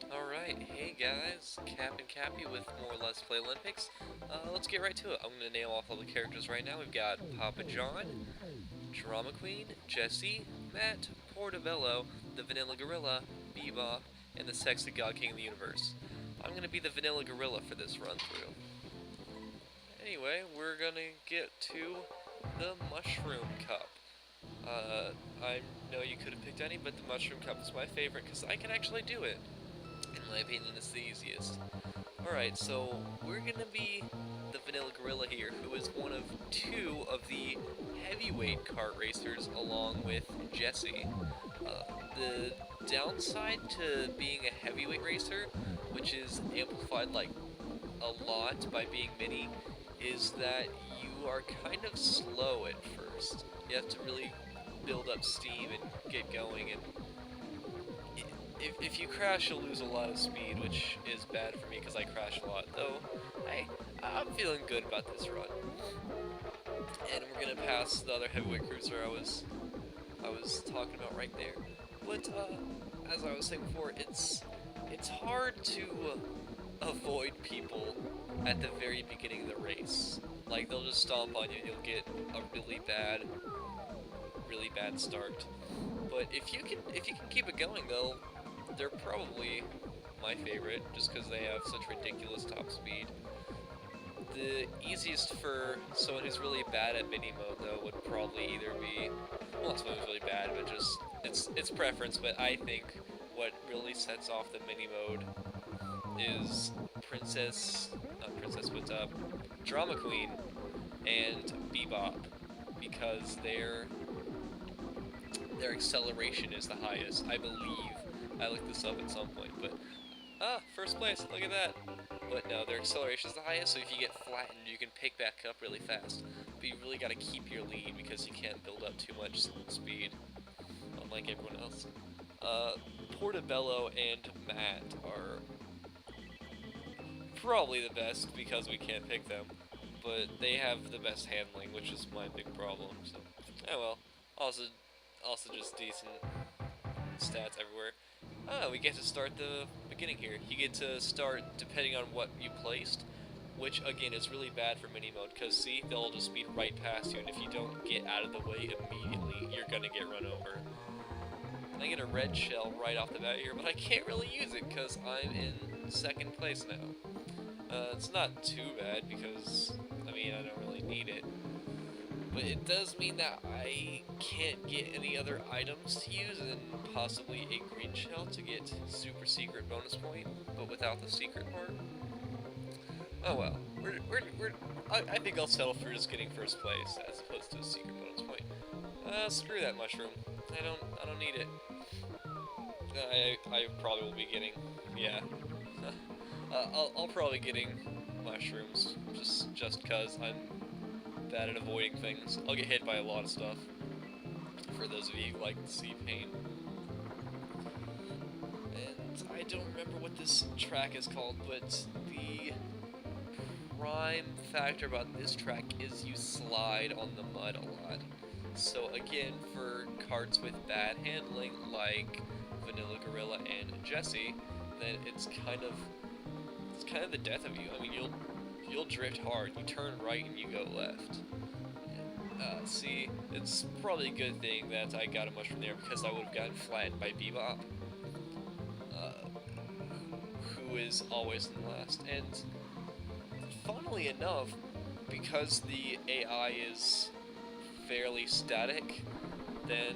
Alright, hey guys, Cap and Cappy with more Let's Play Olympics. Let's get right to it. I'm gonna name off all the characters right now. We've got Papa John, Drama Queen, Jesse, Matt, Portobello, the Vanilla Gorilla, Bebop, and the Sexy God King of the Universe. I'm gonna be the Vanilla Gorilla for this run through. Anyway, we're gonna get to the Mushroom Cup. I know you could have picked any, but the Mushroom Cup is my favorite because I can actually do it. In my opinion, it's the easiest. Alright, so we're gonna be the Vanilla Gorilla here, who is one of two of the heavyweight kart racers along with Jesse. The downside to being a heavyweight racer, which is amplified like a lot by being mini, is that you are kind of slow at first. You have to really build up steam and get going, and if you crash, you'll lose a lot of speed, which is bad for me because I crash a lot. Though I'm feeling good about this run, and we're gonna pass the other heavyweight cruiser I was talking about right there. But as I was saying before, it's hard to avoid people at the very beginning of the race. Like they'll just stomp on you, and you'll get a really bad start. But if you can keep it going though, they're probably my favorite just because they have such ridiculous top speed. The easiest for someone who's really bad at mini mode though would probably either be, well, not someone who's really bad, but just it's preference. But I think what really sets off the mini mode is not Princess, but Drama Queen and Bebop, because their acceleration is the highest, I believe. I looked this up at some point, but first place, look at that. But no, their acceleration is the highest, so if you get flattened, you can pick back up really fast. But you really got to keep your lead because you can't build up too much speed, unlike everyone else. Portobello and Matt are probably the best because we can't pick them, but they have the best handling, which is my big problem. So, oh well. Also just decent stats everywhere. We get to start the beginning here. You get to start depending on what you placed, which again is really bad for mini mode, because see, they'll just speed right past you, and if you don't get out of the way immediately, you're gonna get run over. And I get a red shell right off the bat here, but I can't really use it because I'm in second place now. It's not too bad because, I mean, I don't really need it. But it does mean that I can't get any other items to use, and possibly a green shell to get super secret bonus point, but without the secret part. Oh well, I think I'll settle for just getting first place as opposed to a secret bonus point. Screw that mushroom. I don't need it. I probably will be getting, yeah. I'll probably getting mushrooms just cause I'm bad at avoiding things. I'll get hit by a lot of stuff, for those of you who like to see pain. And I don't remember what this track is called, but the prime factor about this track is you slide on the mud a lot. So again, for karts with bad handling, like Vanilla Gorilla and Jesse, then it's kind of the death of you. I mean, you'll drift hard. You turn right and you go left. See, it's probably a good thing that I got a mushroom there because I would have gotten flattened by Bebop, who is always in last. And funnily enough, because the AI is fairly static, then,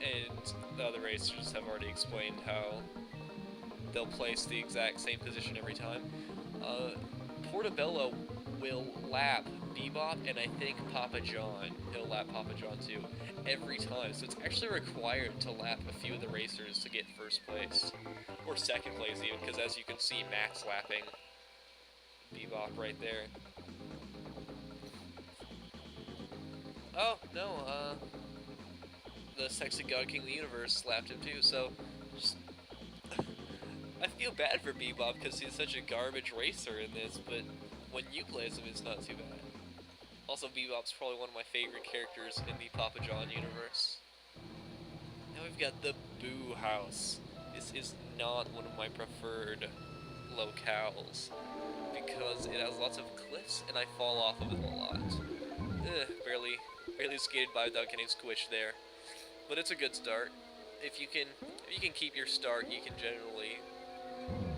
and the other racers have already explained how they'll place the exact same position every time, Portobello will lap Bebop and I think Papa John. He'll lap Papa John too every time. So it's actually required to lap a few of the racers to get first place. Or second place even, because as you can see, Matt's lapping Bebop right there. Oh, no, the Sexy God King of the Universe slapped him too, so just I feel bad for Bebop because he's such a garbage racer in this, but when you play as him, it's not too bad. Also, Bebop's probably one of my favorite characters in the Papa John universe. Now we've got the Boo House. this is not one of my preferred locales because it has lots of cliffs and I fall off of them a lot. Barely skated by without getting squished there, but it's a good start. If you can keep your start, you can generally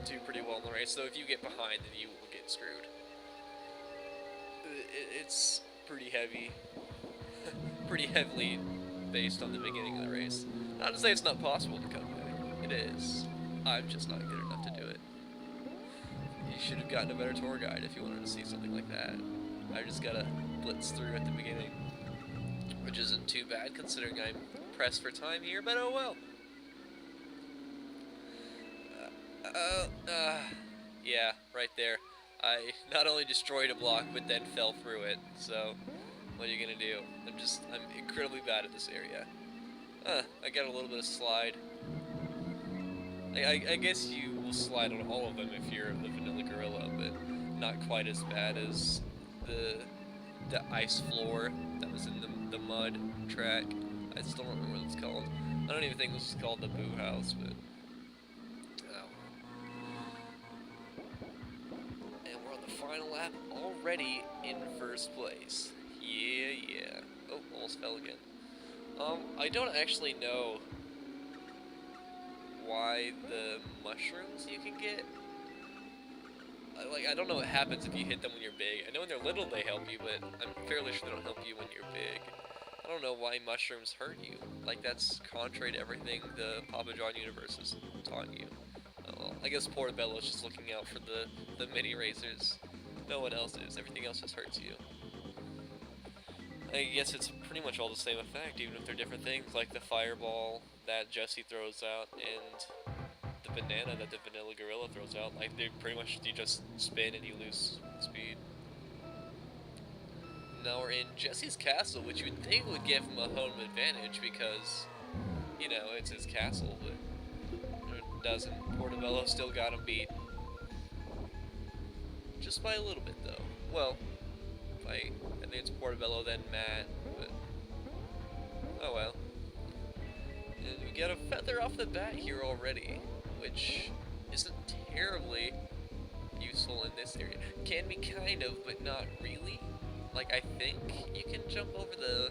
do pretty well in the race. So if you get behind, then you will get screwed. It's pretty heavy, pretty heavily based on the beginning of the race. Not to say it's not possible to come back. It is. I'm just not good enough to do it. You should have gotten a better tour guide if you wanted to see something like that. I just gotta blitz through at the beginning, which isn't too bad considering I'm pressed for time here, but oh well. Yeah, right there. I not only destroyed a block, but then fell through it, so what are you gonna do? I'm incredibly bad at this area. I got a little bit of slide. I guess you will slide on all of them if you're the vanilla gorilla, but not quite as bad as the ice floor that was in the mud track. I still don't remember what it's called. I don't even think this is called the Boo House, but and we're on the final lap already in first place. Yeah. Oh, almost fell again. I don't actually know why the mushrooms you can get. I don't know what happens if you hit them when you're big. I know when they're little they help you, but I'm fairly sure they don't help you when you're big. I don't know why mushrooms hurt you. Like, that's contrary to everything the Papa John universe is taught you. Oh, well, I guess Portobello's just looking out for the mini racers. No one else is. Everything else just hurts you. I guess it's pretty much all the same effect, even if they're different things, like the fireball that Jesse throws out and the banana that the vanilla gorilla throws out. Like, they pretty much, you just spin and you lose speed. Now we're in Jesse's castle, which you would think would give him a home advantage because, you know, it's his castle, but it doesn't. Portobello still got him beat. Just by a little bit, though. Well, I think it's Portobello, then Matt, but oh well. And we get a feather off the bat here already, which isn't terribly useful in this area. Can be kind of, but not really. Like, I think you can jump over the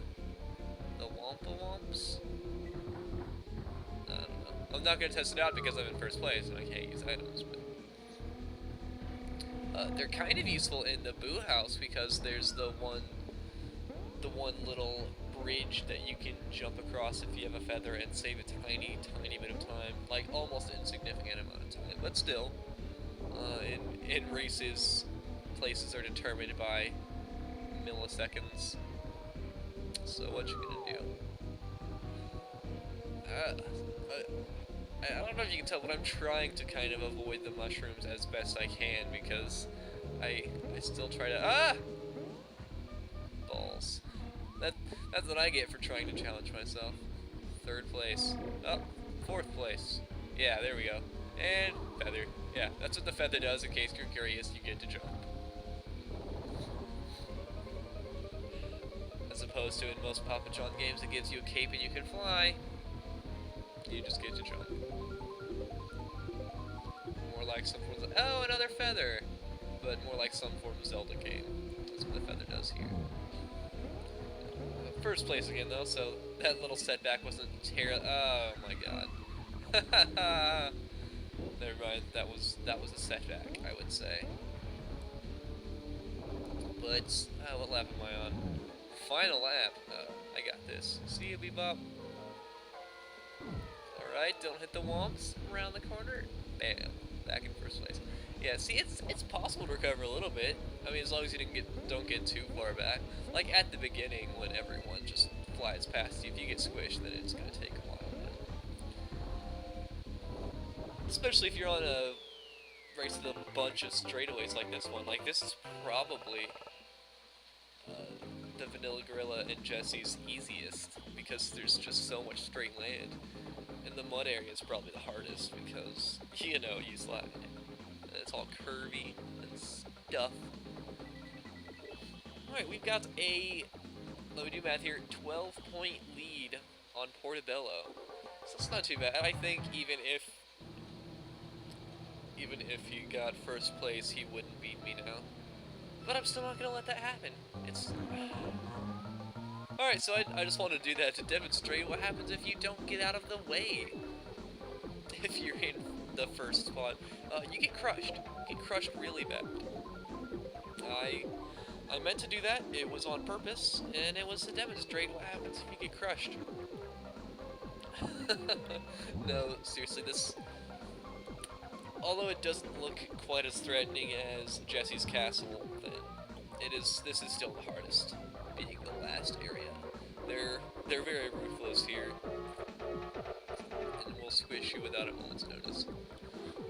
Wampa Wumps. I don't know. I'm not gonna test it out because I'm in first place and I can't use items, but they're kind of useful in the Boo House because there's the one little bridge that you can jump across if you have a feather and save a tiny bit of time, like almost insignificant amount of time, but still, in races, places are determined by milliseconds. So what you gonna do? I don't know if you can tell, but I'm trying to kind of avoid the mushrooms as best I can because I still try to balls. That's what I get for trying to challenge myself. Third place. Oh, fourth place. Yeah, there we go. And feather. Yeah, that's what the feather does. In case you're curious, you get to jump. As opposed to in most Papa John games, it gives you a cape and you can fly. You just get to jump. More like some form of... Oh, another feather! But more like some form of Zelda game. That's what the feather does here. First place again, though, so that little setback wasn't terrible. Oh my god. Never mind, that was a setback, I would say. But, what lap am I on? Final lap. I got this. See you, Bebop. Alright, don't hit the womps around the corner. Bam. Back in first place. Yeah, see, it's possible to recover a little bit. I mean, as long as you don't get too far back. Like at the beginning, when everyone just flies past you, if you get squished, then it's gonna take a while. But especially if you're on a race with a bunch of straightaways like this one. Like, this is probably the Vanilla Gorilla and Jesse's easiest because there's just so much straight land. And the mud area is probably the hardest because, you know, you slide. It's all curvy and stuff. Alright, we've got a, let me do math here, 12-point lead on Portobello. So it's not too bad. I think even if even if he got first place, he wouldn't beat me now. But I'm still not gonna let that happen. It's... Alright, so I just want to do that to demonstrate what happens if you don't get out of the way. If you're in the first spot, you get crushed. You get crushed really bad. I meant to do that, it was on purpose, and it was to demonstrate what happens if you get crushed. No, seriously, this... Although it doesn't look quite as threatening as Jesse's castle, then this is still the hardest, being the last area. They're very ruthless here, and will squish you without a moment's notice.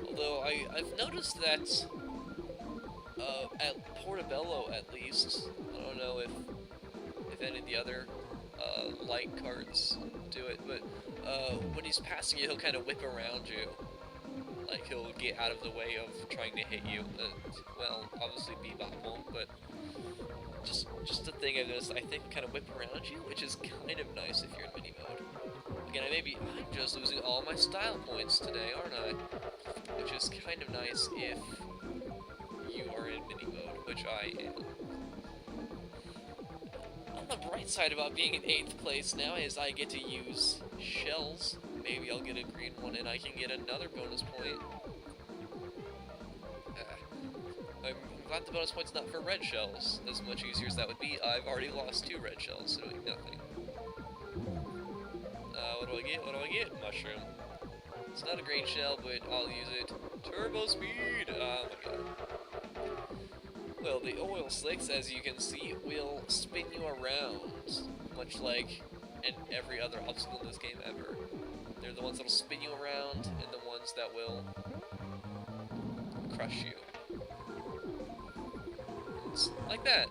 Although I've noticed that at Portobello, at least, I don't know if any of the other light carts do it, but when he's passing you, he'll kind of whip around you. Like, he'll get out of the way of trying to hit you. Well, obviously Bebop won't, but just a thing I've noticed, I think, kind of whip around you, which is kind of nice if you're in mini mode. Again, I'm just losing all my style points today, aren't I? Which is kind of nice if you are in mini mode, which I am. On the bright side about being in 8th place now is I get to use shells. Maybe I'll get a green one and I can get another bonus point. I'm glad the bonus point's not for red shells. As much easier as that would be, I've already lost 2 red shells, doing nothing. What do I get? What do I get? Mushroom. It's not a green shell, but I'll use it. Turbo speed! Oh my god. Well, the oil slicks, as you can see, will spin you around, much like in every other obstacle in this game ever. They're the ones that'll spin you around, and the ones that will crush you. It's like that.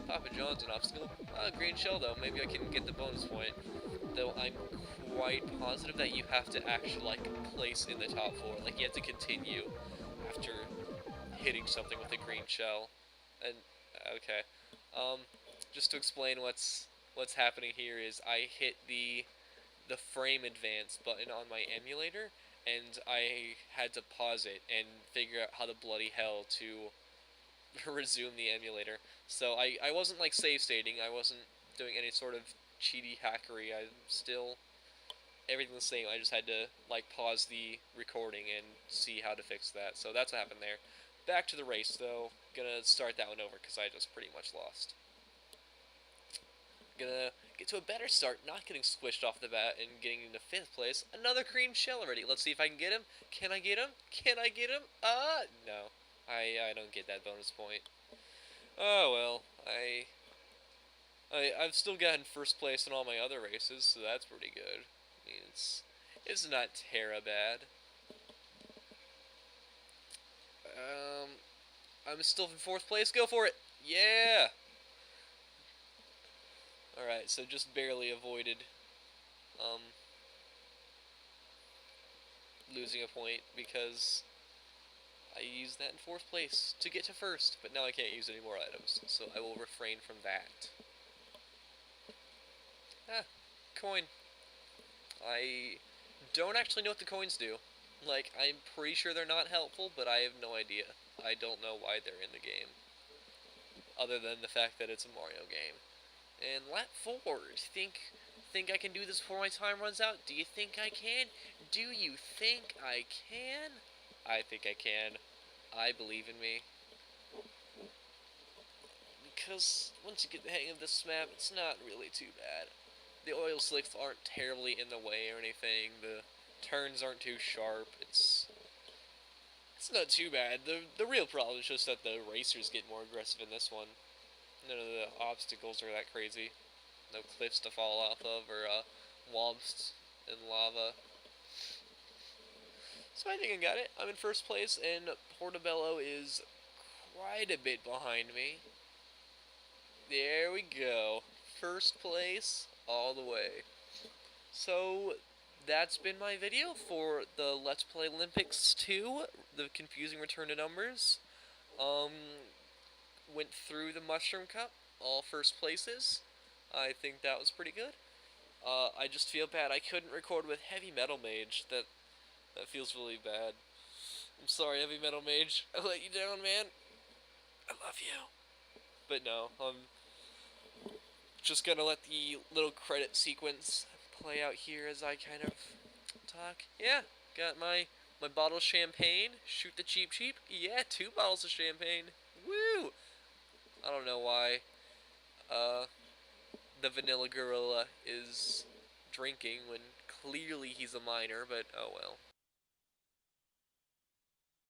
Papa John's an obstacle. Green shell though, maybe I can get the bonus point. Though I'm quite positive that you have to actually, like, place in the top 4. Like, you have to continue after hitting something with a green shell. And, okay. Just to explain what's happening here is I hit the frame advance button on my emulator, and I had to pause it and figure out how the bloody hell to resume the emulator. So I wasn't, like, save stating, I wasn't doing any sort of cheaty hackery, I'm still everything the same. I just had to, like, pause the recording and see how to fix that. So that's what happened there. Back to the race, though. Gonna start that one over, because I just pretty much lost. Gonna get to a better start, not getting squished off the bat and getting into 5th place. Another green shell already. Let's see if I can get him. Can I get him? Can I get him? No. I don't get that bonus point. Oh, well. I've still gotten 1st place in all my other races, so that's pretty good. I mean, it's not terra bad. I'm still in 4th place. Go for it! Yeah! Alright, so just barely avoided losing a point because I used that in 4th place to get to 1st, but now I can't use any more items, so I will refrain from that. Coin. I don't actually know what the coins do. Like, I'm pretty sure they're not helpful, but I have no idea. I don't know why they're in the game, other than the fact that it's a Mario game. And lap 4. Think I can do this before my time runs out? Do you think I can? Do you think I can? I think I can. I believe in me. Because once you get the hang of this map, it's not really too bad. The oil slicks aren't terribly in the way or anything. The turns aren't too sharp. It's not too bad. The real problem is just that the racers get more aggressive in this one. None of the obstacles are that crazy. No cliffs to fall off of, or womps in lava. So I think I got it. I'm in 1st place, and Portobello is quite a bit behind me. There we go. 1st place all the way. So that's been my video for the Let's Play Olympics 2, the confusing return to numbers. Went through the Mushroom Cup, all 1st places. I think that was pretty good. I just feel bad I couldn't record with Heavy Metal Mage. That feels really bad. I'm sorry, Heavy Metal Mage. I let you down, man. I love you. But no, just gonna let the little credit sequence play out here as I kind of talk. Yeah, got my bottle of champagne. Shoot the cheap cheap. Yeah, 2 bottles of champagne. Woo! I don't know why uh, the Vanilla Gorilla is drinking when clearly he's a minor, but oh well.